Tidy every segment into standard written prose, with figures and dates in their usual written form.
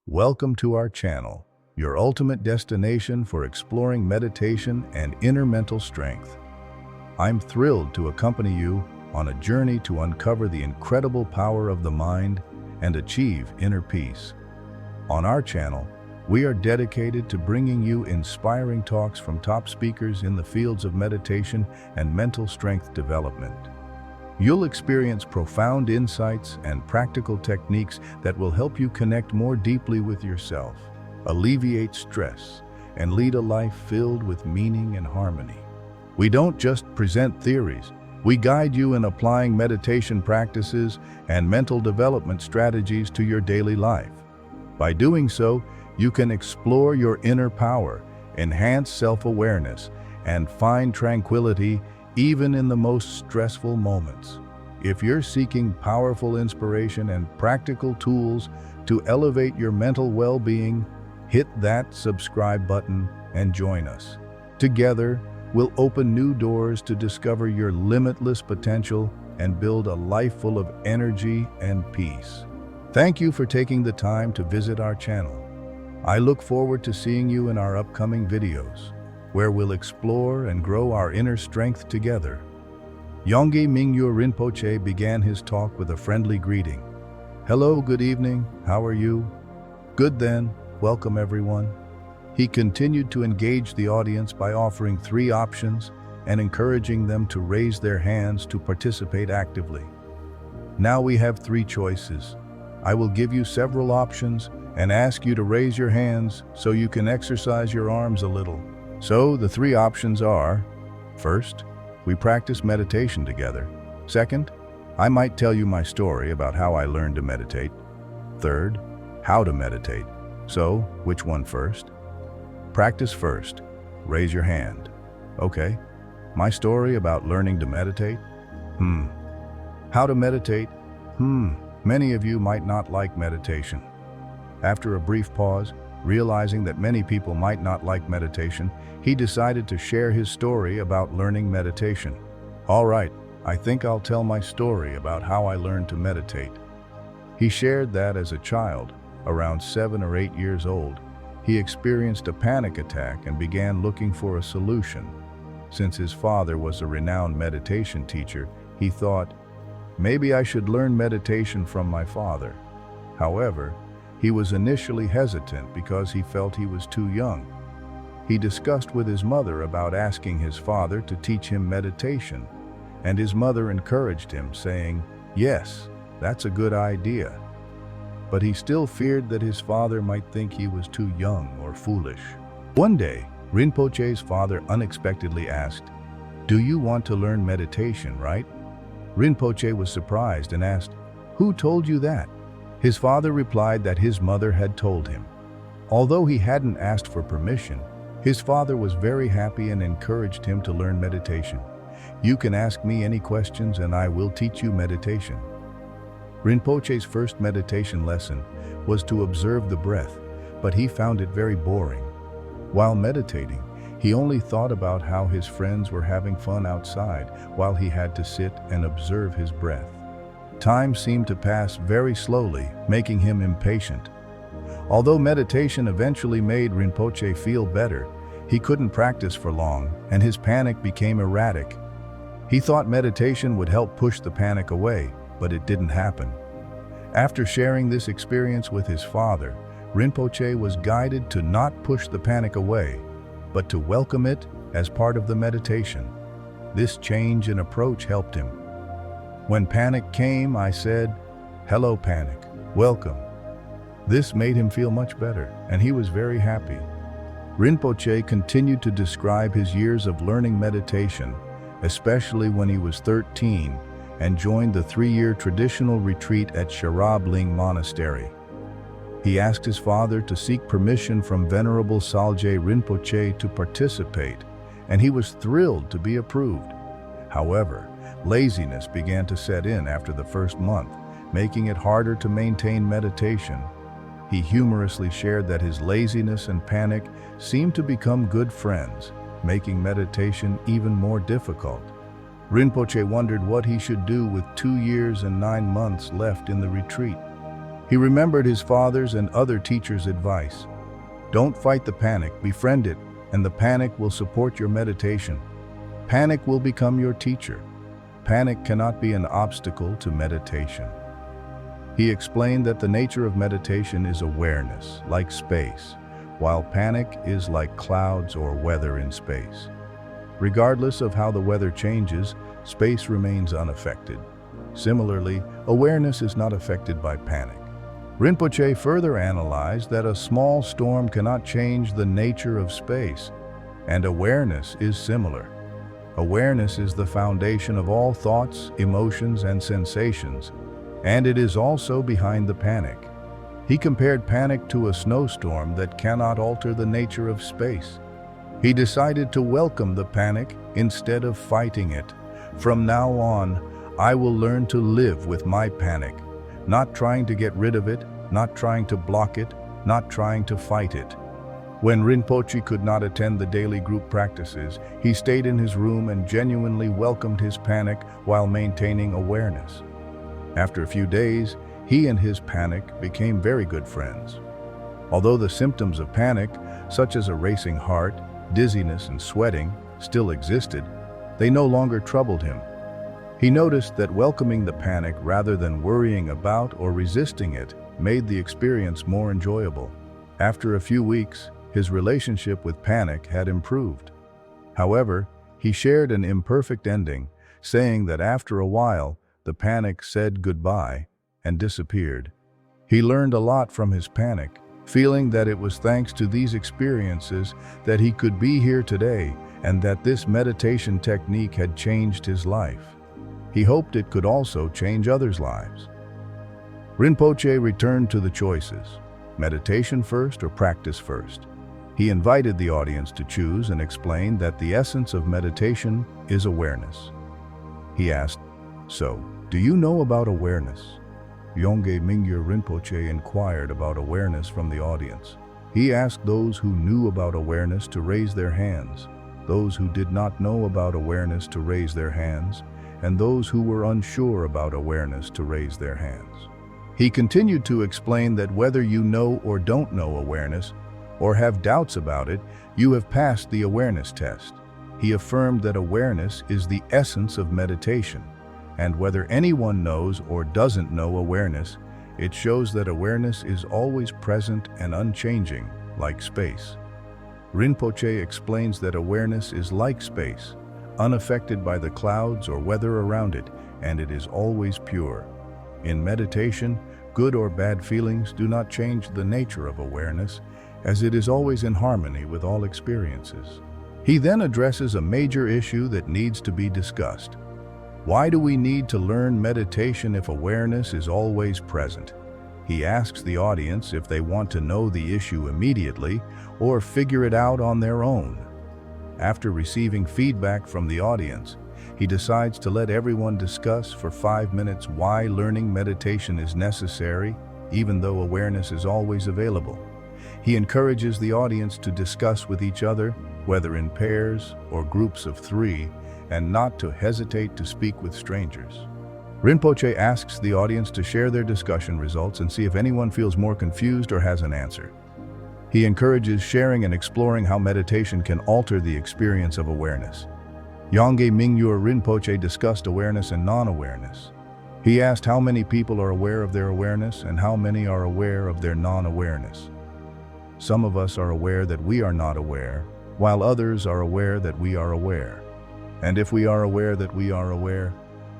Welcome to our channel, your ultimate destination for exploring meditation and inner mental strength. I'm thrilled to accompany you on a journey to uncover the incredible power of the mind and achieve inner peace. On our channel, we are dedicated to bringing you inspiring talks from top speakers in the fields of meditation and mental strength development. You'll experience profound insights and practical techniques that will help you connect more deeply with yourself, alleviate stress, and lead a life filled with meaning and harmony. We don't just present theories, we guide you in applying meditation practices and mental development strategies to your daily life. By doing so, you can explore your inner power, enhance self-awareness, and find tranquility even in the most stressful moments. If you're seeking powerful inspiration and practical tools to elevate your mental well-being, hit that subscribe button and join us. Together, we'll open new doors to discover your limitless potential and build a life full of energy and peace. Thank you for taking the time to visit our channel. I look forward to seeing you in our upcoming videos, where we'll explore and grow our inner strength together. Yongey Mingyur Rinpoche began his talk with a friendly greeting. Hello, good evening, how are you? Good then, welcome everyone. He continued to engage the audience by offering 3 options and encouraging them to raise their hands to participate actively. Now we have 3 choices. I will give you several options and ask you to raise your hands so you can exercise your arms a little. So the 3 options are: first, we practice meditation together. Second, I might tell you my story about how I learned to meditate. Third, how to meditate. So, which one first? Practice first. Raise your hand. Okay. My story about learning to meditate? How to meditate? Many of you might not like meditation. After a brief pause, realizing that many people might not like meditation, he decided to share his story about learning meditation. All right, I think I'll tell my story about how I learned to meditate. He shared that as a child, around 7 or 8 years old, he experienced a panic attack and began looking for a solution. Since his father was a renowned meditation teacher, he thought, maybe I should learn meditation from my father. However, he was initially hesitant because he felt he was too young. He discussed with his mother about asking his father to teach him meditation, and his mother encouraged him, saying, "Yes, that's a good idea." But he still feared that his father might think he was too young or foolish. One day, Rinpoche's father unexpectedly asked, "Do you want to learn meditation, right?" Rinpoche was surprised and asked, "Who told you that?" His father replied that his mother had told him. Although he hadn't asked for permission, his father was very happy and encouraged him to learn meditation. "You can ask me any questions and I will teach you meditation." Rinpoche's first meditation lesson was to observe the breath, but he found it very boring. While meditating, he only thought about how his friends were having fun outside while he had to sit and observe his breath. Time seemed to pass very slowly, making him impatient. Although meditation eventually made Rinpoche feel better, he couldn't practice for long, and his panic became erratic. He thought meditation would help push the panic away, but it didn't happen. After sharing this experience with his father, Rinpoche was guided to not push the panic away, but to welcome it as part of the meditation. This change in approach helped him. When panic came, I said, "Hello, panic, welcome." This made him feel much better, and he was very happy. Rinpoche continued to describe his years of learning meditation, especially when he was 13 and joined the 3-year traditional retreat at Sharab Ling Monastery. He asked his father to seek permission from Venerable Salje Rinpoche to participate, and he was thrilled to be approved. However, laziness began to set in after the first month, making it harder to maintain meditation. He humorously shared that his laziness and panic seemed to become good friends, making meditation even more difficult. Rinpoche wondered what he should do with 2 years and 9 months left in the retreat. He remembered his father's and other teachers' advice. Don't fight the panic, befriend it, and the panic will support your meditation. Panic will become your teacher. Panic cannot be an obstacle to meditation. He explained that the nature of meditation is awareness, like space, while panic is like clouds or weather in space. Regardless of how the weather changes, space remains unaffected. Similarly, awareness is not affected by panic. Rinpoche further analyzed that a small storm cannot change the nature of space, and awareness is similar. Awareness is the foundation of all thoughts, emotions, and sensations, and it is also behind the panic. He compared panic to a snowstorm that cannot alter the nature of space. He decided to welcome the panic instead of fighting it. From now on, I will learn to live with my panic, not trying to get rid of it, not trying to block it, not trying to fight it. When Rinpoche could not attend the daily group practices, he stayed in his room and genuinely welcomed his panic while maintaining awareness. After a few days, he and his panic became very good friends. Although the symptoms of panic, such as a racing heart, dizziness, and sweating, still existed, they no longer troubled him. He noticed that welcoming the panic rather than worrying about or resisting it made the experience more enjoyable. After a few weeks, his relationship with panic had improved. However, he shared an imperfect ending, saying that after a while, the panic said goodbye and disappeared. He learned a lot from his panic, feeling that it was thanks to these experiences that he could be here today and that this meditation technique had changed his life. He hoped it could also change others' lives. Rinpoche returned to the choices: meditation first or practice first. He invited the audience to choose and explained that the essence of meditation is awareness. He asked, "So, do you know about awareness?" Yongey Mingyur Rinpoche inquired about awareness from the audience. He asked those who knew about awareness to raise their hands, those who did not know about awareness to raise their hands, and those who were unsure about awareness to raise their hands. He continued to explain that whether you know or don't know awareness, or have doubts about it, you have passed the awareness test. He affirmed that awareness is the essence of meditation, and whether anyone knows or doesn't know awareness, it shows that awareness is always present and unchanging, like space. Rinpoche explains that awareness is like space, unaffected by the clouds or weather around it, and it is always pure. In meditation, good or bad feelings do not change the nature of awareness, as it is always in harmony with all experiences. He then addresses a major issue that needs to be discussed. Why do we need to learn meditation if awareness is always present? He asks the audience if they want to know the issue immediately or figure it out on their own. After receiving feedback from the audience, he decides to let everyone discuss for 5 minutes why learning meditation is necessary, even though awareness is always available. He encourages the audience to discuss with each other, whether in pairs or groups of 3, and not to hesitate to speak with strangers. Rinpoche asks the audience to share their discussion results and see if anyone feels more confused or has an answer. He encourages sharing and exploring how meditation can alter the experience of awareness. Yongey Mingyur Rinpoche discussed awareness and non-awareness. He asked how many people are aware of their awareness and how many are aware of their non-awareness. Some of us are aware that we are not aware, while others are aware that we are aware. And if we are aware that we are aware,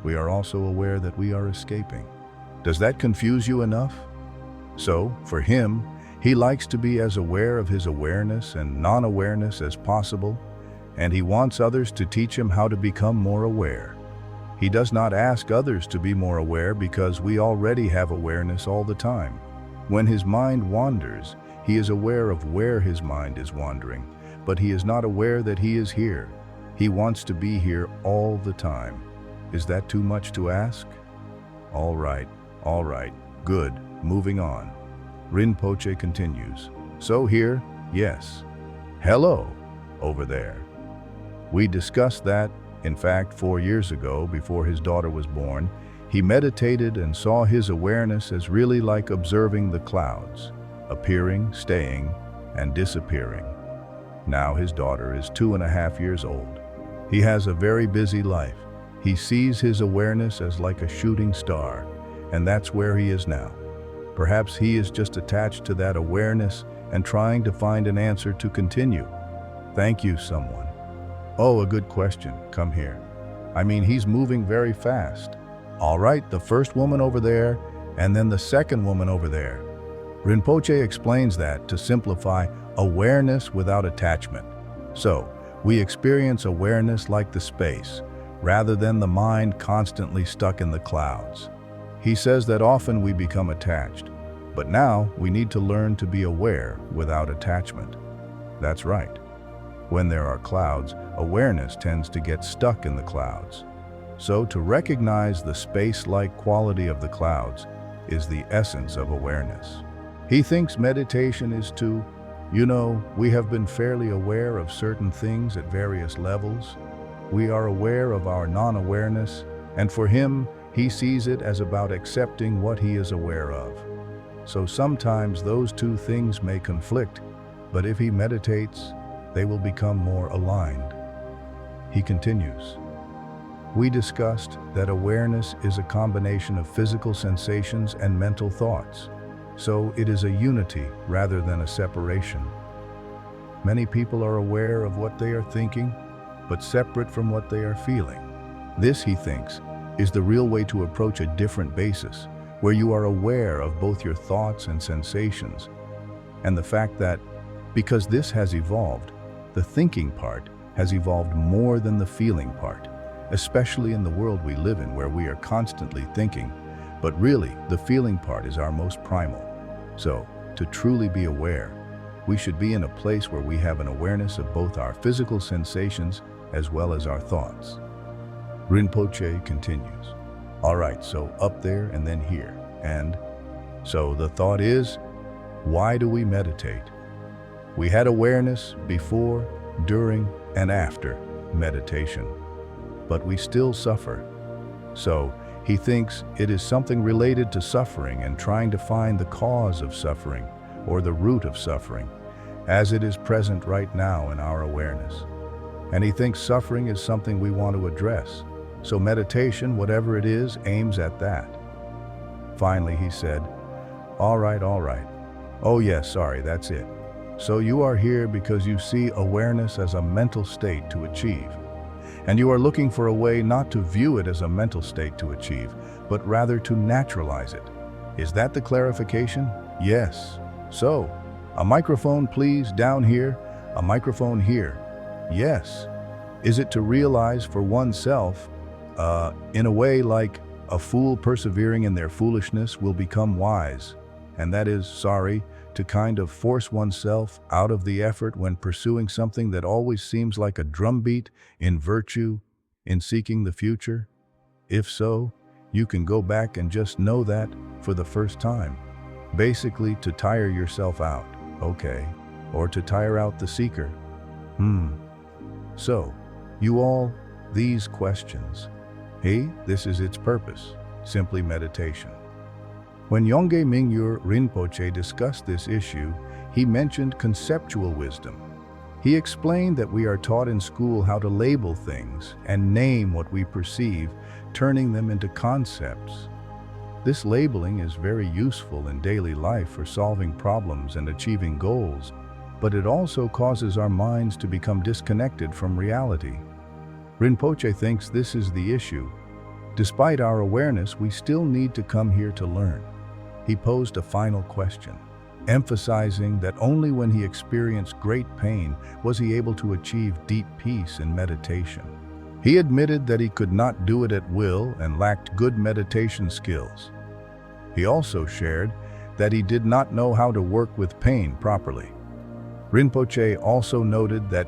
we are also aware that we are escaping. Does that confuse you enough? So, for him, he likes to be as aware of his awareness and non-awareness as possible, and he wants others to teach him how to become more aware. He does not ask others to be more aware because we already have awareness all the time. When his mind wanders, he is aware of where his mind is wandering, but he is not aware that he is here. He wants to be here all the time. Is that too much to ask? All right, good, moving on. Rinpoche continues. So here, yes. Hello, over there. We discussed that, in fact, 4 years ago, before his daughter was born, He meditated and saw his awareness as really like observing the clouds, appearing, staying, and disappearing. Now his daughter is 2.5 years old. He has a very busy life. He sees his awareness as like a shooting star, and that's where he is now. Perhaps he is just attached to that awareness and trying to find an answer to continue. Thank you, someone. Oh, a good question. Come here. I mean, he's moving very fast. All right, the first woman over there, and then the second woman over there. Rinpoche explains that, to simplify, awareness without attachment. So, we experience awareness like the space, rather than the mind constantly stuck in the clouds. He says that often we become attached, but now we need to learn to be aware without attachment. That's right. When there are clouds, awareness tends to get stuck in the clouds. So to recognize the space-like quality of the clouds is the essence of awareness. He thinks meditation is to, we have been fairly aware of certain things at various levels. We are aware of our non-awareness, and for him, he sees it as about accepting what he is aware of. So sometimes those two things may conflict, but if he meditates, they will become more aligned. He continues. We discussed that awareness is a combination of physical sensations and mental thoughts, so it is a unity rather than a separation. Many people are aware of what they are thinking, but separate from what they are feeling. This, he thinks, is the real way to approach a different basis, where you are aware of both your thoughts and sensations, and the fact that, because this has evolved, the thinking part has evolved more than the feeling part, especially in the world we live in where we are constantly thinking, but really the feeling part is our most primal. So, to truly be aware, we should be in a place where we have an awareness of both our physical sensations as well as our thoughts. Rinpoche continues. All right, so up there and then here. And so the thought is, why do we meditate? We had awareness before, during, and after meditation, but we still suffer. So he thinks it is something related to suffering and trying to find the cause of suffering or the root of suffering, as it is present right now in our awareness. And he thinks suffering is something we want to address. So meditation, whatever it is, aims at that. Finally, he said, all right. Oh yes, sorry, that's it. So you are here because you see awareness as a mental state to achieve. And you are looking for a way not to view it as a mental state to achieve, but rather to naturalize it. Is that the clarification? Yes. So, a microphone please, down here, a microphone here. Yes. Is it to realize for oneself, in a way like a fool persevering in their foolishness will become wise, and that is, to kind of force oneself out of the effort when pursuing something that always seems like a drumbeat in virtue, in seeking the future? If so, you can go back and just know that for the first time. Basically, to tire yourself out, okay, or to tire out the seeker. So, you all, these questions. Hey, this is its purpose, simply meditation. When Yongey Mingyur Rinpoche discussed this issue, he mentioned conceptual wisdom. He explained that we are taught in school how to label things and name what we perceive, turning them into concepts. This labeling is very useful in daily life for solving problems and achieving goals, but it also causes our minds to become disconnected from reality. Rinpoche thinks this is the issue. Despite our awareness, we still need to come here to learn. He posed a final question, emphasizing that only when he experienced great pain was he able to achieve deep peace in meditation. He admitted that he could not do it at will and lacked good meditation skills. He also shared that he did not know how to work with pain properly. Rinpoche also noted that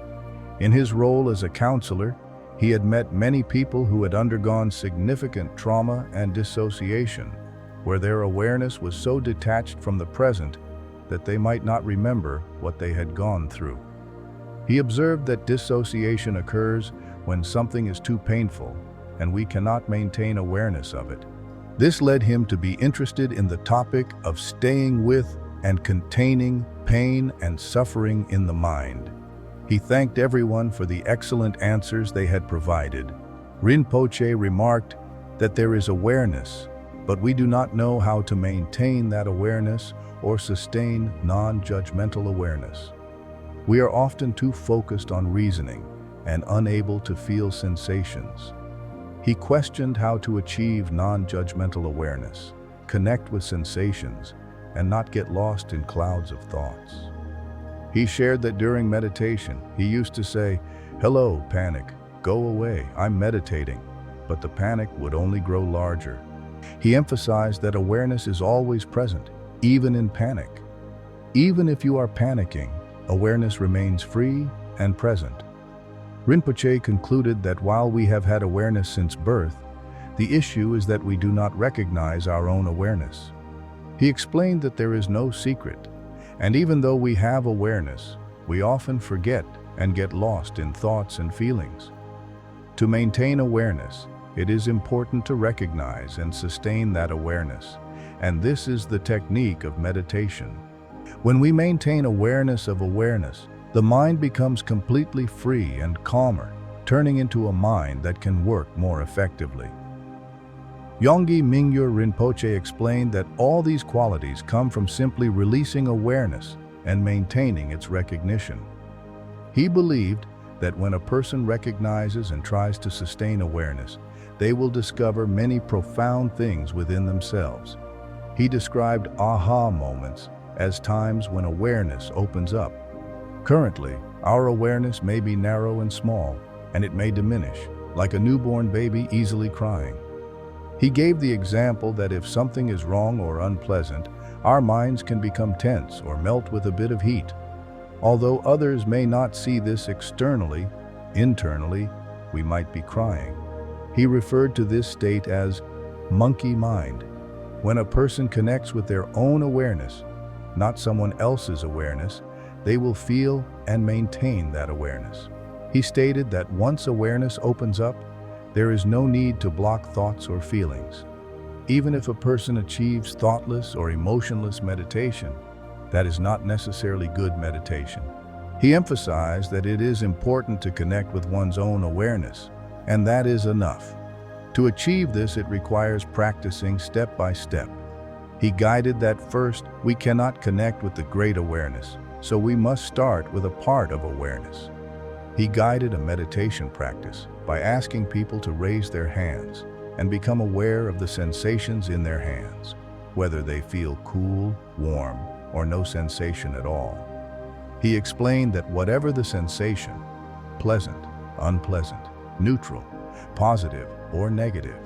in his role as a counselor, he had met many people who had undergone significant trauma and dissociation, where their awareness was so detached from the present that they might not remember what they had gone through. He observed that dissociation occurs when something is too painful and we cannot maintain awareness of it. This led him to be interested in the topic of staying with and containing pain and suffering in the mind. He thanked everyone for the excellent answers they had provided. Rinpoche remarked that there is awareness, but we do not know how to maintain that awareness or sustain non-judgmental awareness. We are often too focused on reasoning and unable to feel sensations. He questioned how to achieve non-judgmental awareness, connect with sensations, and not get lost in clouds of thoughts. He shared that during meditation, he used to say, "Hello, panic, go away, I'm meditating," but the panic would only grow larger. He emphasized that awareness is always present, even in panic. Even if you are panicking, awareness remains free and present. Rinpoche concluded that while we have had awareness since birth, the issue is that we do not recognize our own awareness. He explained that there is no secret, and even though we have awareness, we often forget and get lost in thoughts and feelings. To maintain awareness, it is important to recognize and sustain that awareness, and this is the technique of meditation. When we maintain awareness of awareness, the mind becomes completely free and calmer, turning into a mind that can work more effectively. Yongey Mingyur Rinpoche explained that all these qualities come from simply releasing awareness and maintaining its recognition. He believed that when a person recognizes and tries to sustain awareness, they will discover many profound things within themselves. He described aha moments as times when awareness opens up. Currently, our awareness may be narrow and small, and it may diminish, like a newborn baby easily crying. He gave the example that if something is wrong or unpleasant, our minds can become tense or melt with a bit of heat. Although others may not see this externally, internally, we might be crying. He referred to this state as monkey mind. When a person connects with their own awareness, not someone else's awareness, they will feel and maintain that awareness. He stated that once awareness opens up, there is no need to block thoughts or feelings. Even if a person achieves thoughtless or emotionless meditation, that is not necessarily good meditation. He emphasized that it is important to connect with one's own awareness, and that is enough. To achieve this, it requires practicing step by step. He guided that first, we cannot connect with the great awareness, so we must start with a part of awareness. He guided a meditation practice by asking people to raise their hands and become aware of the sensations in their hands, whether they feel cool, warm, or no sensation at all. He explained that whatever the sensation, pleasant, unpleasant, neutral, positive, or negative,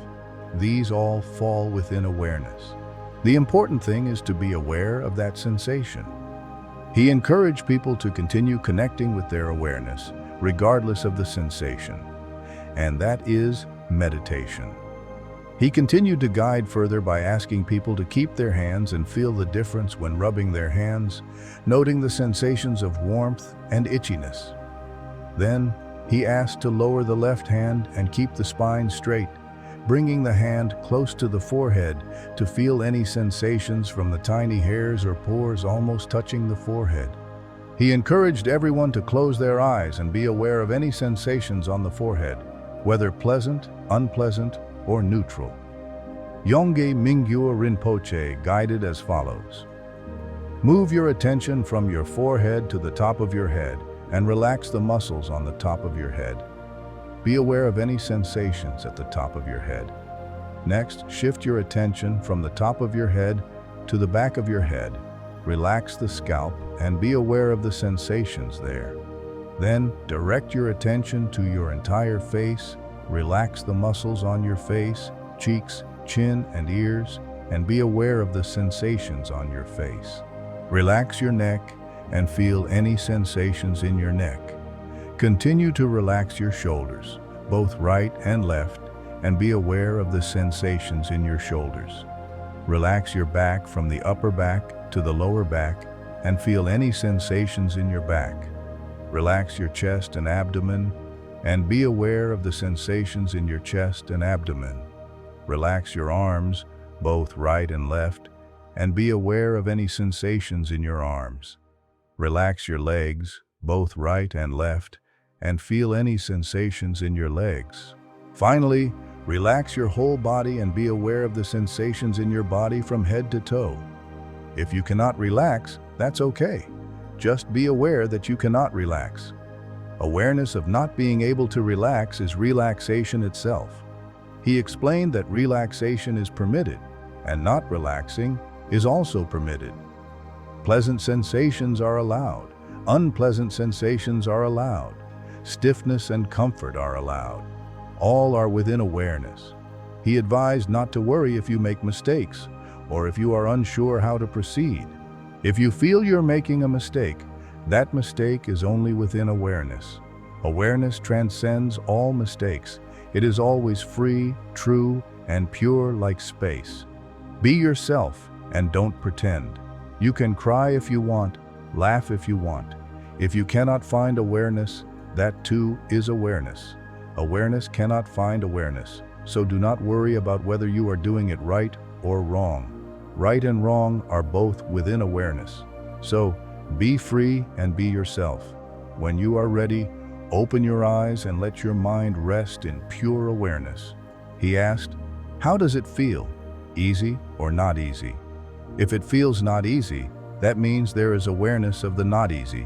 these all fall within awareness. The important thing is to be aware of that sensation. He encouraged people to continue connecting with their awareness, regardless of the sensation, and that is meditation. He continued to guide further by asking people to keep their hands and feel the difference when rubbing their hands, noting the sensations of warmth and itchiness. Then, he asked to lower the left hand and keep the spine straight, bringing the hand close to the forehead to feel any sensations from the tiny hairs or pores almost touching the forehead. He encouraged everyone to close their eyes and be aware of any sensations on the forehead, whether pleasant, unpleasant, or neutral. Yongey Mingyur Rinpoche guided as follows. Move your attention from your forehead to the top of your head and relax the muscles on the top of your head. Be aware of any sensations at the top of your head. Next, shift your attention from the top of your head to the back of your head. Relax the scalp and be aware of the sensations there. Then, direct your attention to your entire face. Relax the muscles on your face, cheeks, chin, and ears, and be aware of the sensations on your face. Relax your neck and feel any sensations in your neck. Continue to relax your shoulders, both right and left, and be aware of the sensations in your shoulders. Relax your back from the upper back to the lower back and feel any sensations in your back. Relax your chest and abdomen and be aware of the sensations in your chest and abdomen. Relax your arms, both right and left, and be aware of any sensations in your arms. Relax your legs, both right and left, and feel any sensations in your legs. Finally, relax your whole body and be aware of the sensations in your body from head to toe. If you cannot relax, that's okay. Just be aware that you cannot relax. Awareness of not being able to relax is relaxation itself. He explained that relaxation is permitted, and not relaxing is also permitted. Pleasant sensations are allowed. Unpleasant sensations are allowed. Stiffness and comfort are allowed. All are within awareness. He advised not to worry if you make mistakes, or if you are unsure how to proceed. If you feel you're making a mistake, that mistake is only within awareness. Awareness transcends all mistakes. It is always free, true, and pure like space. Be yourself and don't pretend. You can cry if you want, laugh if you want. If you cannot find awareness, that too is awareness. Awareness cannot find awareness, so do not worry about whether you are doing it right or wrong. Right and wrong are both within awareness. So, be free and be yourself. When you are ready, open your eyes and let your mind rest in pure awareness. He asked, "How does it feel? Easy or not easy?" If it feels not easy, that means there is awareness of the not easy.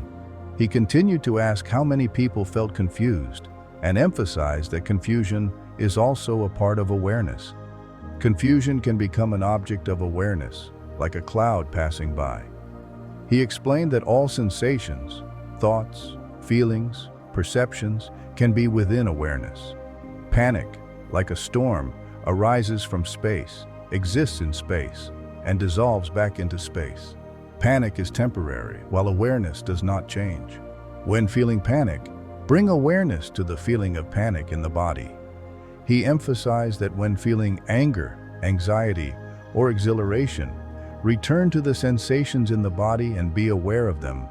He continued to ask how many people felt confused, and emphasized that confusion is also a part of awareness. Confusion can become an object of awareness, like a cloud passing by. He explained that all sensations, thoughts, feelings, perceptions can be within awareness. Panic, like a storm, arises from space, exists in space, and dissolves back into space. Panic is temporary, while awareness does not change. When feeling panic, bring awareness to the feeling of panic in the body. He emphasized that when feeling anger, anxiety, or exhilaration, return to the sensations in the body and be aware of them.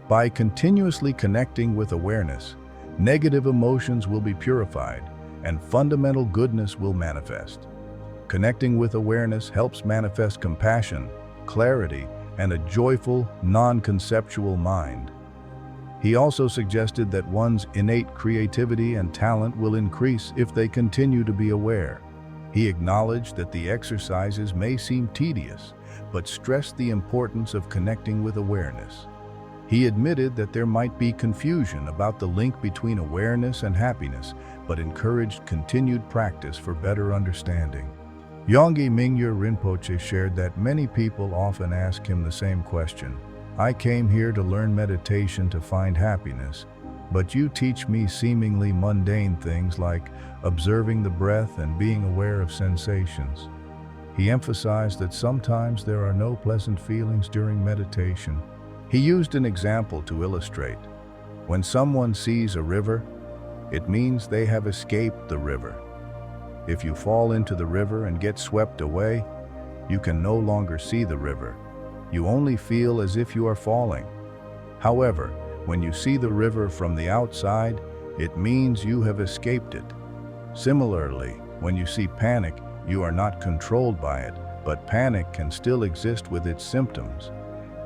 By continuously connecting with awareness, negative emotions will be purified and fundamental goodness will manifest. Connecting with awareness helps manifest compassion, clarity, and a joyful, non-conceptual mind. He also suggested that one's innate creativity and talent will increase if they continue to be aware. He acknowledged that the exercises may seem tedious, but stressed the importance of connecting with awareness. He admitted that there might be confusion about the link between awareness and happiness, but encouraged continued practice for better understanding. Yongey Mingyur Rinpoche shared that many people often ask him the same question. "I came here to learn meditation to find happiness, but you teach me seemingly mundane things like observing the breath and being aware of sensations." He emphasized that sometimes there are no pleasant feelings during meditation. He used an example to illustrate. When someone sees a river, it means they have escaped the river. If you fall into the river and get swept away, you can no longer see the river. You only feel as if you are falling. However, when you see the river from the outside, it means you have escaped it. Similarly, when you see panic, you are not controlled by it, but panic can still exist with its symptoms.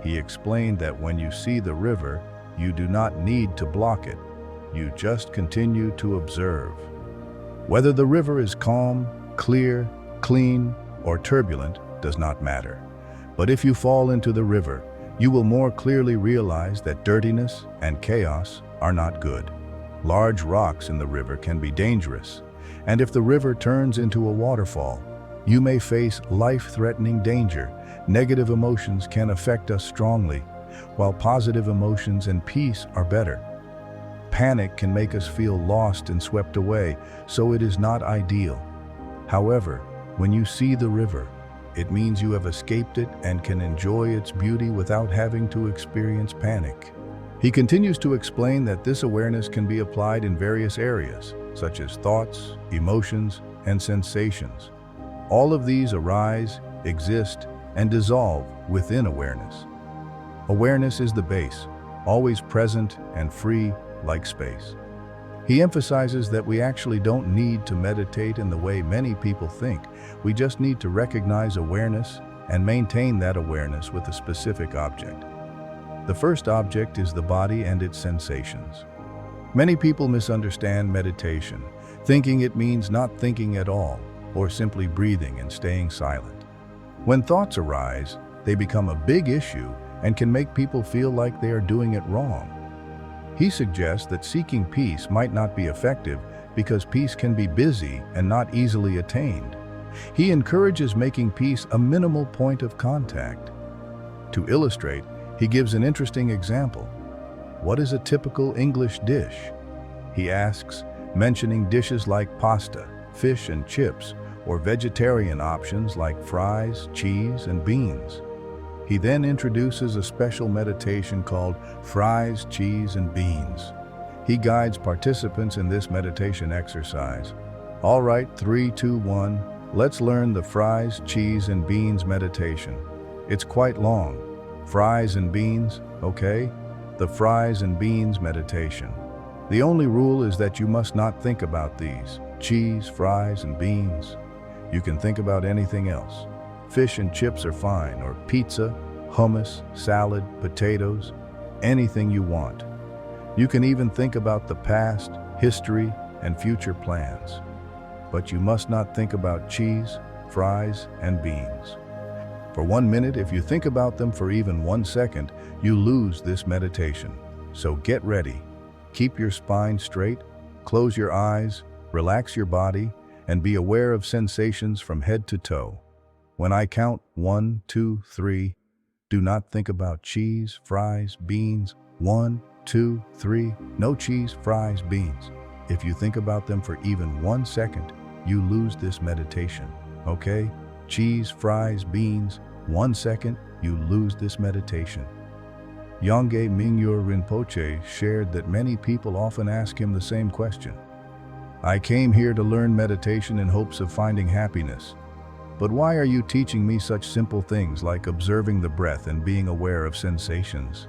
He explained that when you see the river, you do not need to block it. You just continue to observe. Whether the river is calm, clear, clean, or turbulent does not matter. But if you fall into the river, you will more clearly realize that dirtiness and chaos are not good. Large rocks in the river can be dangerous, and if the river turns into a waterfall, you may face life-threatening danger. Negative emotions can affect us strongly, while positive emotions and peace are better. Panic can make us feel lost and swept away, so it is not ideal. However, when you see the river, it means you have escaped it and can enjoy its beauty without having to experience panic. He continues to explain that this awareness can be applied in various areas, such as thoughts, emotions, and sensations. All of these arise, exist, and dissolve within awareness. Awareness is the base, always present and free like space. He emphasizes that we actually don't need to meditate in the way many people think. We just need to recognize awareness and maintain that awareness with a specific object. The first object is the body and its sensations. Many people misunderstand meditation, thinking it means not thinking at all, or simply breathing and staying silent. When thoughts arise, they become a big issue and can make people feel like they are doing it wrong. He suggests that seeking peace might not be effective because peace can be busy and not easily attained. He encourages making peace a minimal point of contact. To illustrate, he gives an interesting example. What is a typical English dish? He asks, mentioning dishes like pasta, fish and chips, or vegetarian options like fries, cheese, and beans. He then introduces a special meditation called Fries, Cheese, and Beans. He guides participants in this meditation exercise. All right, 3, 2, 1, let's learn the fries, cheese, and beans meditation. It's quite long. Fries and beans, okay? The fries and beans meditation. The only rule is that you must not think about these, cheese, fries, and beans. You can think about anything else. Fish and chips are fine, or pizza, hummus, salad, potatoes, anything you want. You can even think about the past, history, and future plans. But you must not think about cheese, fries, and beans. For 1 minute, if you think about them for even 1 second, you lose this meditation. So get ready. Keep your spine straight, close your eyes, relax your body, and be aware of sensations from head to toe. When I count 1, 2, 3, do not think about cheese, fries, beans. 1, 2, 3, no cheese, fries, beans. If you think about them for even 1 second, you lose this meditation, okay? Cheese, fries, beans, 1 second, you lose this meditation. Yongey Mingyur Rinpoche shared that many people often ask him the same question. I came here to learn meditation in hopes of finding happiness. But why are you teaching me such simple things like observing the breath and being aware of sensations?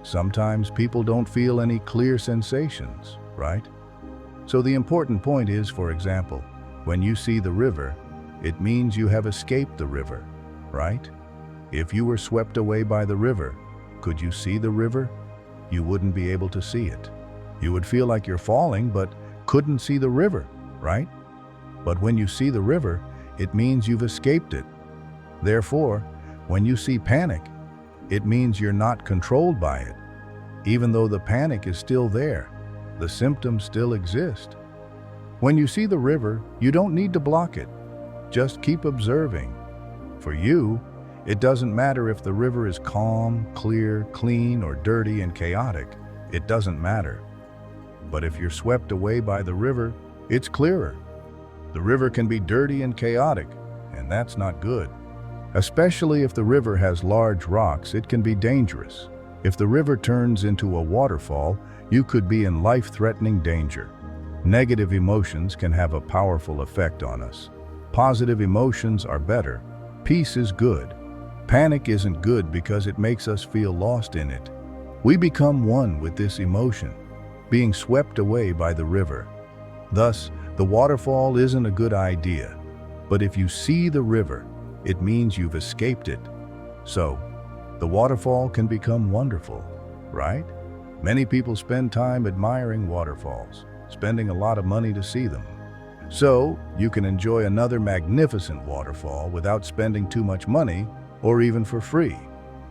Sometimes people don't feel any clear sensations, right? So the important point is, for example, when you see the river, it means you have escaped the river, right? If you were swept away by the river, could you see the river? You wouldn't be able to see it. You would feel like you're falling, but couldn't see the river, right? But when you see the river, it means you've escaped it. Therefore, when you see panic, it means you're not controlled by it. Even though the panic is still there, the symptoms still exist. When you see the river, you don't need to block it. Just keep observing. For you, it doesn't matter if the river is calm, clear, clean, or dirty and chaotic. It doesn't matter. But if you're swept away by the river, it's clearer. The river can be dirty and chaotic, and that's not good. Especially if the river has large rocks, it can be dangerous. If the river turns into a waterfall, you could be in life-threatening danger. Negative emotions can have a powerful effect on us. Positive emotions are better. Peace is good. Panic isn't good because it makes us feel lost in it. We become one with this emotion, being swept away by the river. Thus, the waterfall isn't a good idea. But if you see the river, it means you've escaped it. So, the waterfall can become wonderful, right? Many people spend time admiring waterfalls, spending a lot of money to see them. So, you can enjoy another magnificent waterfall without spending too much money or even for free.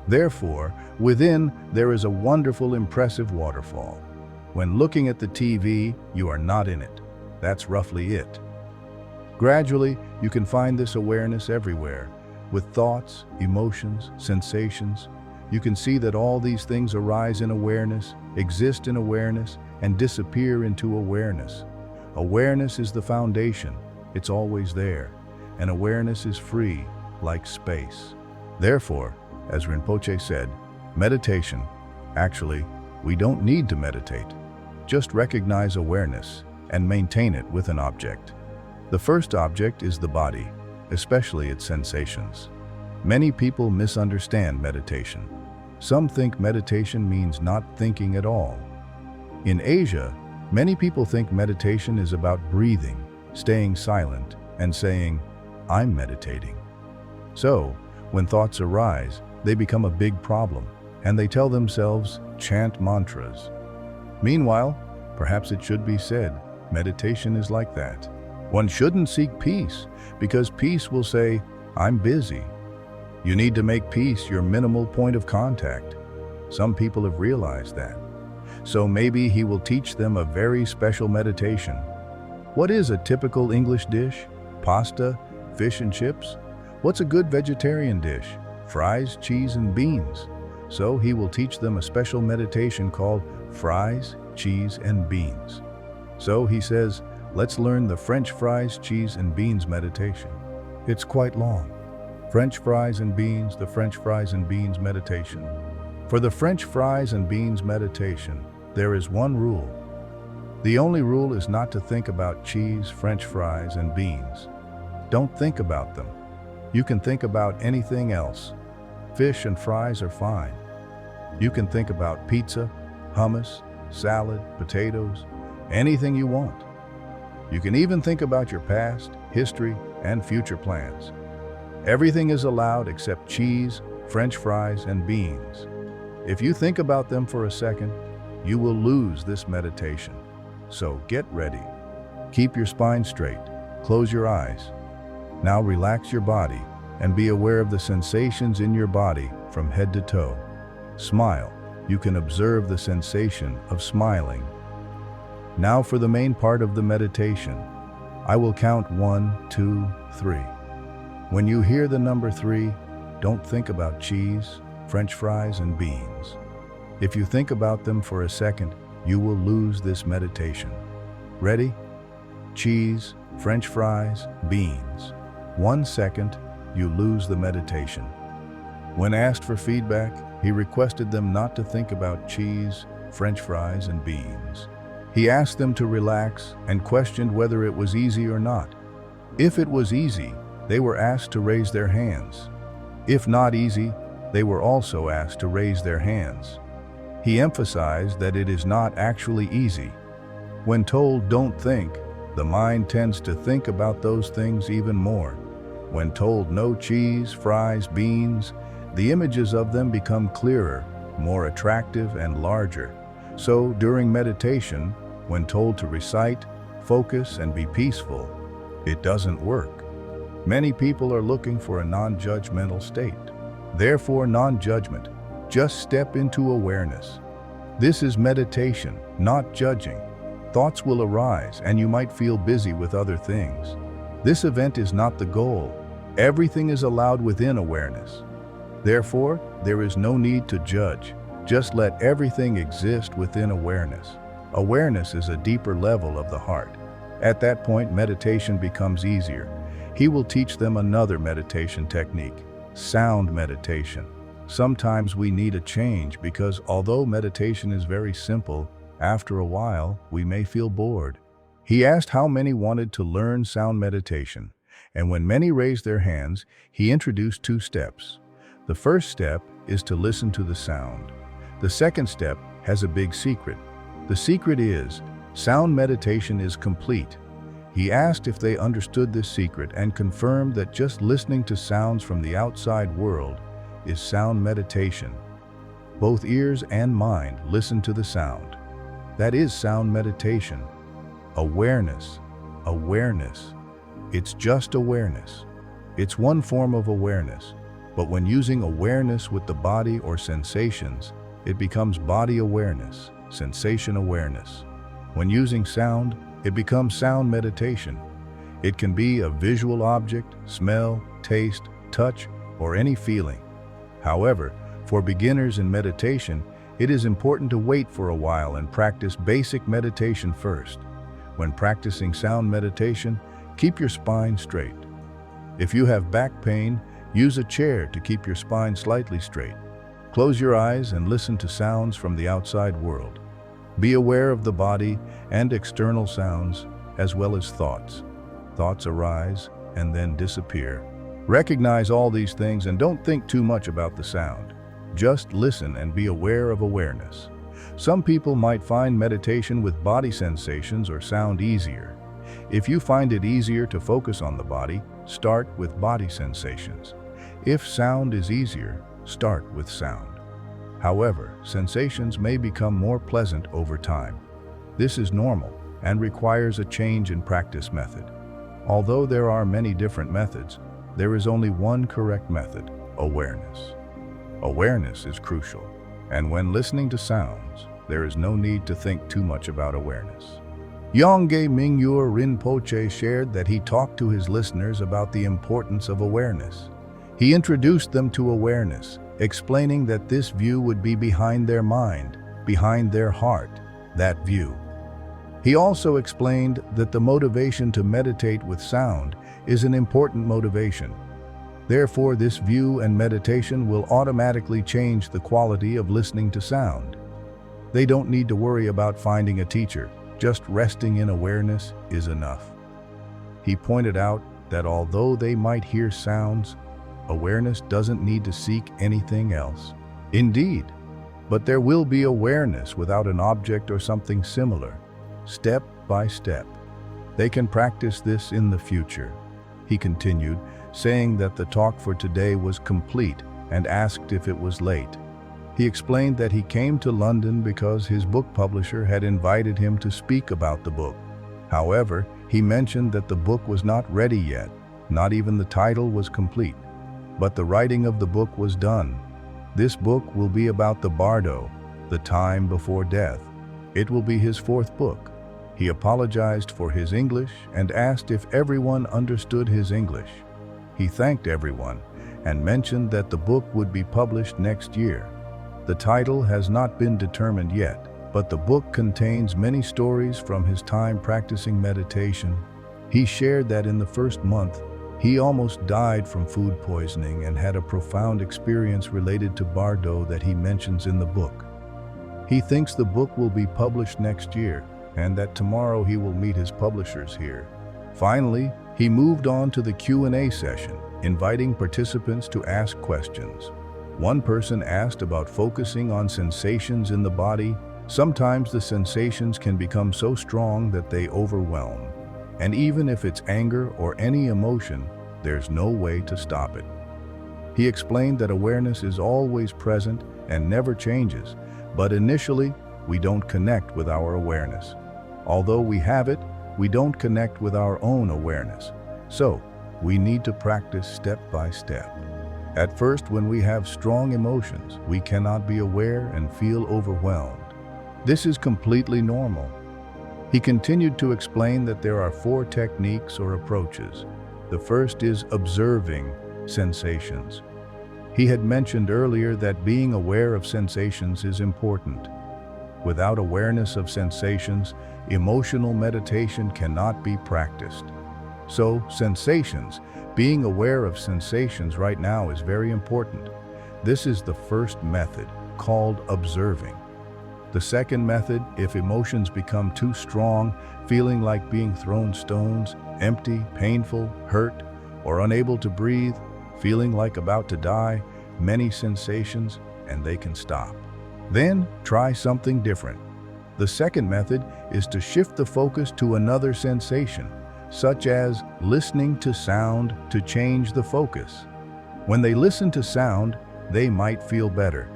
Therefore, within there is a wonderful, impressive waterfall. When looking at the TV, you are not in it. That's roughly it. Gradually, you can find this awareness everywhere, with thoughts, emotions, sensations. You can see that all these things arise in awareness, exist in awareness, and disappear into awareness. Awareness is the foundation. It's always there. And awareness is free, like space. Therefore, as Rinpoche said, meditation, actually, we don't need to meditate. Just recognize awareness and maintain it with an object. The first object is the body, especially its sensations. Many people misunderstand meditation. Some think meditation means not thinking at all. In Asia, Many people think meditation is about breathing, staying silent, and saying, "I'm meditating." So, when thoughts arise, they become a big problem, and they tell themselves, "Chant mantras." Meanwhile, perhaps it should be said, meditation is like that. One shouldn't seek peace, because peace will say, "I'm busy." You need to make peace your minimal point of contact. Some people have realized that. So maybe he will teach them a very special meditation. What is a typical English dish? Pasta, fish and chips? What's a good vegetarian dish? Fries, cheese, and beans. So he will teach them a special meditation called fries, cheese, and beans. So he says, let's learn the French fries, cheese, and beans meditation. It's quite long. French fries and beans, the French fries and beans meditation. For the French fries and beans meditation, there is one rule. The only rule is not to think about cheese, French fries, and beans. Don't think about them. You can think about anything else. Fish and fries are fine. You can think about pizza, hummus, salad, potatoes, anything you want. You can even think about your past, history, and future plans. Everything is allowed except cheese, French fries, and beans. If you think about them for a second, you will lose this meditation. So get ready. Keep your spine straight. Close your eyes. Now relax your body and be aware of the sensations in your body from head to toe. Smile. You can observe the sensation of smiling. Now for the main part of the meditation. I will count 1, 2, 3. When you hear the number 3, don't think about cheese, French fries, and beans. If you think about them for a second, you will lose this meditation. Ready? Cheese, French fries, beans. 1 second, you lose the meditation. When asked for feedback, he requested them not to think about cheese, French fries, and beans. He asked them to relax and questioned whether it was easy or not. If it was easy, they were asked to raise their hands. If not easy, they were also asked to raise their hands. He emphasized that it is not actually easy. When told don't think, the mind tends to think about those things even more. When told no cheese, fries, beans, the images of them become clearer, more attractive, and larger. So during meditation, when told to recite, focus, and be peaceful, it doesn't work. Many people are looking for a non-judgmental state. Therefore, non-judgment. Just step into awareness. This is meditation, not judging. Thoughts will arise and you might feel busy with other things. This event is not the goal. Everything is allowed within awareness. Therefore, there is no need to judge. Just let everything exist within awareness. Awareness is a deeper level of the heart. At that point, meditation becomes easier. He will teach them another meditation technique, sound meditation. Sometimes we need a change because although meditation is very simple, after a while, we may feel bored. He asked how many wanted to learn sound meditation, and when many raised their hands, he introduced 2 steps. The first step is to listen to the sound. The second step has a big secret. The secret is, sound meditation is complete. He asked if they understood this secret and confirmed that just listening to sounds from the outside world is sound meditation. Both ears and mind listen to the sound. That is sound meditation. Awareness. Awareness. It's just awareness. It's one form of awareness. But when using awareness with the body or sensations, it becomes body awareness, sensation awareness. When using sound, it becomes sound meditation. It can be a visual object, smell, taste, touch, or any feeling. However, for beginners in meditation, it is important to wait for a while and practice basic meditation first. When practicing sound meditation, keep your spine straight. If you have back pain, use a chair to keep your spine slightly straight. Close your eyes and listen to sounds from the outside world. Be aware of the body and external sounds, as well as thoughts. Thoughts arise and then disappear. Recognize all these things and don't think too much about the sound. Just listen and be aware of awareness. Some people might find meditation with body sensations or sound easier. If you find it easier to focus on the body, start with body sensations. If sound is easier, start with sound. However, sensations may become more pleasant over time. This is normal and requires a change in practice method. Although there are many different methods, there is only one correct method: awareness. Awareness is crucial, and when listening to sounds, there is no need to think too much about awareness. Yongey Mingyur Rinpoche shared that he talked to his listeners about the importance of awareness. He introduced them to awareness, explaining that this view would be behind their mind, behind their heart, that view. He also explained that the motivation to meditate with sound is an important motivation. Therefore, this view and meditation will automatically change the quality of listening to sound. They don't need to worry about finding a teacher. Just resting in awareness is enough. He pointed out that although they might hear sounds, awareness doesn't need to seek anything else. Indeed, but there will be awareness without an object or something similar, step by step. They can practice this in the future. He continued, saying that the talk for today was complete and asked if it was late. He explained that he came to London because his book publisher had invited him to speak about the book. However, he mentioned that the book was not ready yet, not even the title was complete. But the writing of the book was done. This book will be about the bardo, the time before death. It will be his fourth book. He apologized for his English and asked if everyone understood his English. He thanked everyone and mentioned that the book would be published next year. The title has not been determined yet, but the book contains many stories from his time practicing meditation. He shared that in the first month, he almost died from food poisoning and had a profound experience related to bardo that he mentions in the book. He thinks the book will be published next year, and that tomorrow he will meet his publishers here. Finally, he moved on to the Q&A session, inviting participants to ask questions. One person asked about focusing on sensations in the body. Sometimes the sensations can become so strong that they overwhelm. And even if it's anger or any emotion, there's no way to stop it. He explained that awareness is always present and never changes, but initially, we don't connect with our awareness. Although we have it, we don't connect with our own awareness. So, we need to practice step by step. At first, when we have strong emotions, we cannot be aware and feel overwhelmed. This is completely normal. He continued to explain that there are 4 techniques or approaches. The first is observing sensations. He had mentioned earlier that being aware of sensations is important. Without awareness of sensations, emotional meditation cannot be practiced. So, sensations, being aware of sensations right now is very important. This is the first method, called observing. The second method, if emotions become too strong, feeling like being thrown stones, empty, painful, hurt, or unable to breathe, feeling like about to die, many sensations, and they can stop. Then, try something different. The second method is to shift the focus to another sensation, such as listening to sound to change the focus. When they listen to sound, they might feel better.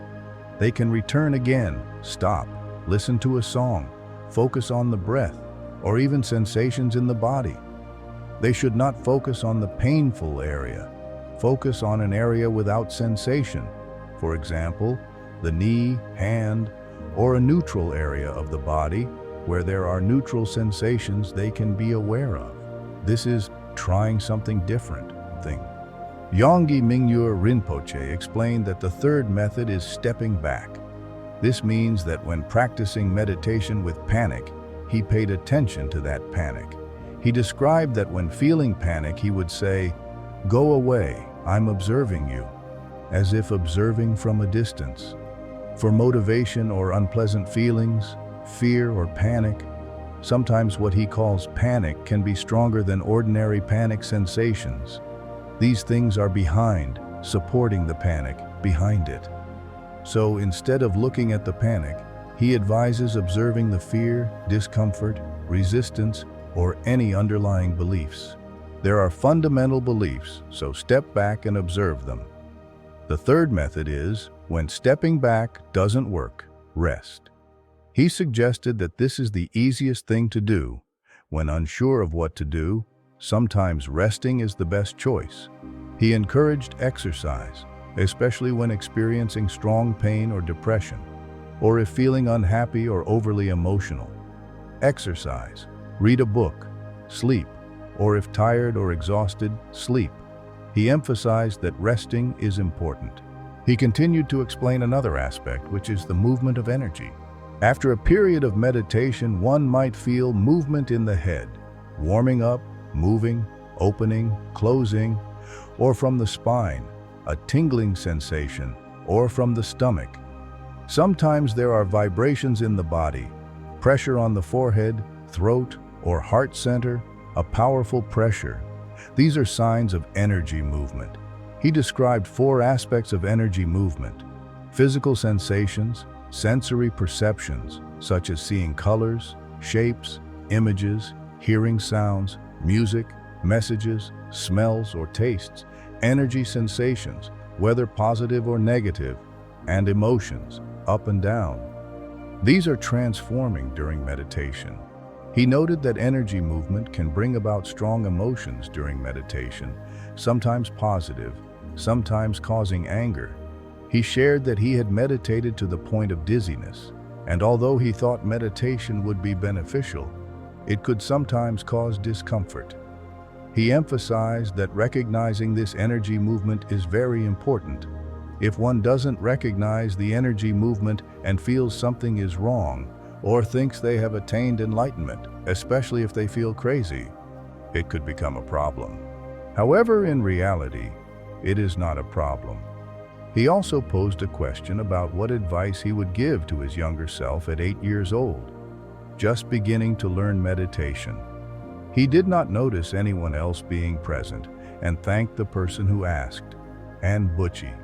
They can return again, stop, listen to a song, focus on the breath, or even sensations in the body. They should not focus on the painful area. Focus on an area without sensation. For example, the knee, hand, or a neutral area of the body where there are neutral sensations they can be aware of. This is trying something different thing. Yongey Mingyur Rinpoche explained that the third method is stepping back. This means that when practicing meditation with panic, he paid attention to that panic. He described that when feeling panic, he would say, "Go away, I'm observing you," as if observing from a distance. For motivation or unpleasant feelings, fear or panic, sometimes what he calls panic can be stronger than ordinary panic sensations. These things are behind, supporting the panic, behind it. So instead of looking at the panic, He advises observing the fear, discomfort, resistance, or any underlying beliefs. There are fundamental beliefs, so step back and observe them. The third method is, when stepping back doesn't work, rest. He suggested that this is the easiest thing to do. When unsure of what to do, sometimes resting is the best choice. He encouraged exercise, especially when experiencing strong pain or depression, or if feeling unhappy or overly emotional. Exercise, read a book, sleep, or if tired or exhausted, sleep. He emphasized that resting is important. He continued to explain another aspect, which is the movement of energy. After a period of meditation, one might feel movement in the head, warming up, moving, opening, closing, or from the spine, a tingling sensation, or from the stomach. Sometimes there are vibrations in the body, pressure on the forehead, throat, or heart center, a powerful pressure. These are signs of energy movement. He described 4 aspects of energy movement: physical sensations, sensory perceptions, such as seeing colors, shapes, images, hearing sounds, music, messages, smells, or tastes; energy sensations, whether positive or negative; and emotions, up and down. These are transforming during meditation. He noted that energy movement can bring about strong emotions during meditation, sometimes positive, sometimes causing anger. He shared that he had meditated to the point of dizziness, and although he thought meditation would be beneficial, it could sometimes cause discomfort. He emphasized that recognizing this energy movement is very important. If one doesn't recognize the energy movement and feels something is wrong, or thinks they have attained enlightenment, especially if they feel crazy, it could become a problem. However, in reality, it is not a problem. He also posed a question about what advice he would give to his younger self at 8 years old, just beginning to learn meditation. He did not notice anyone else being present and thanked the person who asked, and Butchie.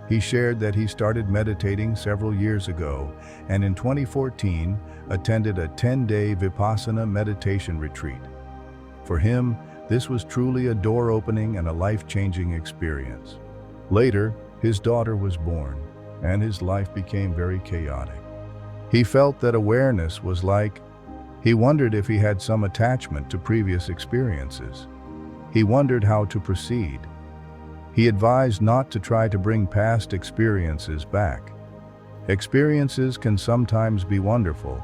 He shared that he started meditating several years ago and in 2014 attended a 10-day Vipassana meditation retreat. For him, this was truly a door-opening and a life-changing experience. Later, his daughter was born, and his life became very chaotic. He felt that awareness was like, he wondered if he had some attachment to previous experiences. He wondered how to proceed. He advised not to try to bring past experiences back. Experiences can sometimes be wonderful,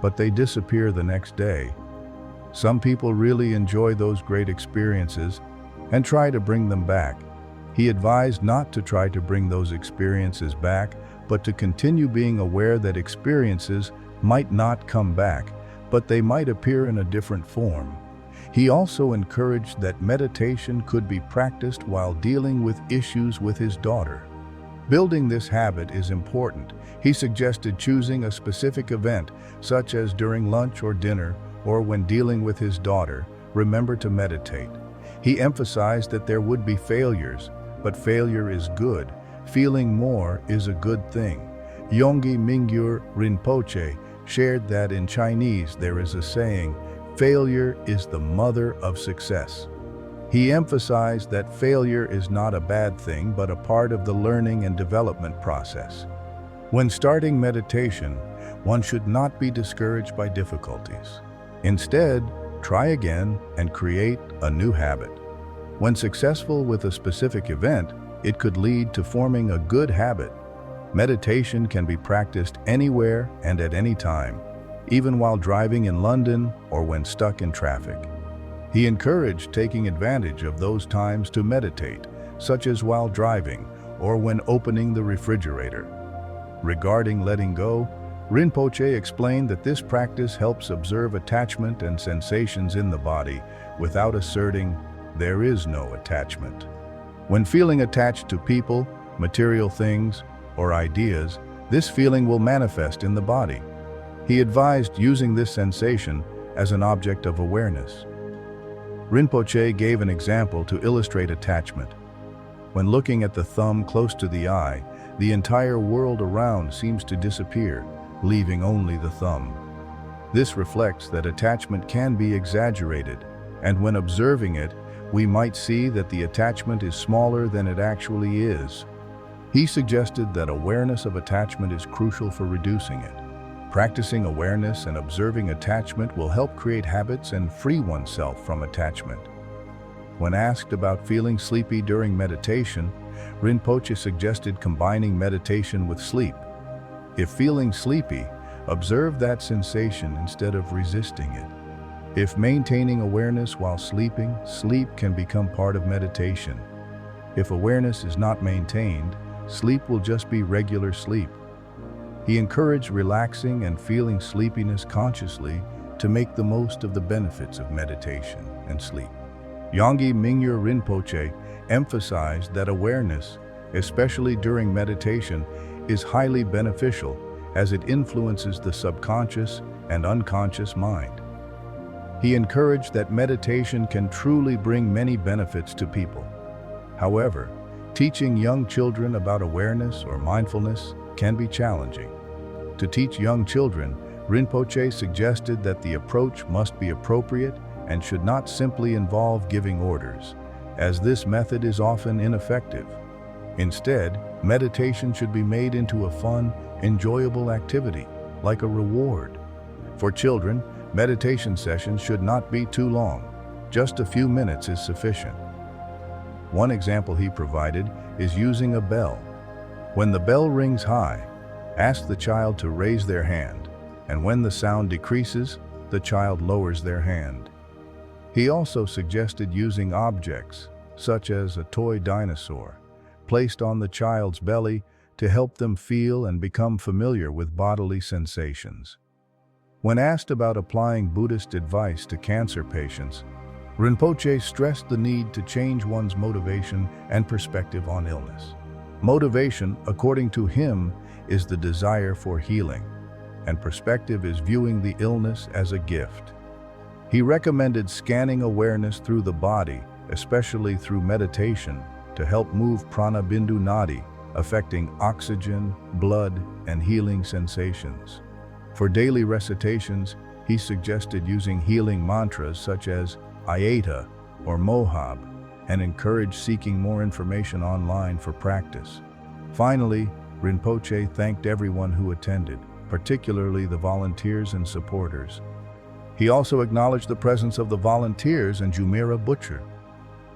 but they disappear the next day. Some people really enjoy those great experiences and try to bring them back. He advised not to try to bring those experiences back, but to continue being aware that experiences might not come back, but they might appear in a different form. He also encouraged that meditation could be practiced while dealing with issues with his daughter. Building this habit is important. He suggested choosing a specific event, such as during lunch or dinner, or when dealing with his daughter, remember to meditate. He emphasized that there would be failures, but failure is good. Feeling more is a good thing. Yongey Mingyur Rinpoche shared that in Chinese there is a saying, "Failure is the mother of success." He emphasized that failure is not a bad thing, but a part of the learning and development process. When starting meditation, one should not be discouraged by difficulties. Instead, try again and create a new habit. When successful with a specific event, it could lead to forming a good habit. Meditation can be practiced anywhere and at any time, even while driving in London or when stuck in traffic. He encouraged taking advantage of those times to meditate, such as while driving or when opening the refrigerator. Regarding letting go, Rinpoche explained that this practice helps observe attachment and sensations in the body without asserting, "There is no attachment." When feeling attached to people, material things, or ideas, this feeling will manifest in the body. He advised using this sensation as an object of awareness. Rinpoche gave an example to illustrate attachment. When looking at the thumb close to the eye, the entire world around seems to disappear, leaving only the thumb. This reflects that attachment can be exaggerated, and when observing it, we might see that the attachment is smaller than it actually is. He suggested that awareness of attachment is crucial for reducing it. Practicing awareness and observing attachment will help create habits and free oneself from attachment. When asked about feeling sleepy during meditation, Rinpoche suggested combining meditation with sleep. If feeling sleepy, observe that sensation instead of resisting it. If maintaining awareness while sleeping, sleep can become part of meditation. If awareness is not maintained, sleep will just be regular sleep. He encouraged relaxing and feeling sleepiness consciously to make the most of the benefits of meditation and sleep. Yongey Mingyur Rinpoche emphasized that awareness, especially during meditation, is highly beneficial as it influences the subconscious and unconscious mind. He encouraged that meditation can truly bring many benefits to people. However, teaching young children about awareness or mindfulness can be challenging. To teach young children, Rinpoche suggested that the approach must be appropriate and should not simply involve giving orders, as this method is often ineffective. Instead, meditation should be made into a fun, enjoyable activity, like a reward. For children, meditation sessions should not be too long. Just a few minutes is sufficient. One example he provided is using a bell. When the bell rings high, ask the child to raise their hand, and when the sound decreases, the child lowers their hand. He also suggested using objects, such as a toy dinosaur, placed on the child's belly to help them feel and become familiar with bodily sensations. When asked about applying Buddhist advice to cancer patients, Rinpoche stressed the need to change one's motivation and perspective on illness. Motivation, according to him, is the desire for healing, and perspective is viewing the illness as a gift. He recommended scanning awareness through the body, especially through meditation, to help move prana bindu nadi, affecting oxygen, blood, and healing sensations. For daily recitations, he suggested using healing mantras such as Ayeta or Mohab, and encouraged seeking more information online for practice. Finally, Rinpoche thanked everyone who attended, particularly the volunteers and supporters. He also acknowledged the presence of the volunteers and Jumeirah Butcher,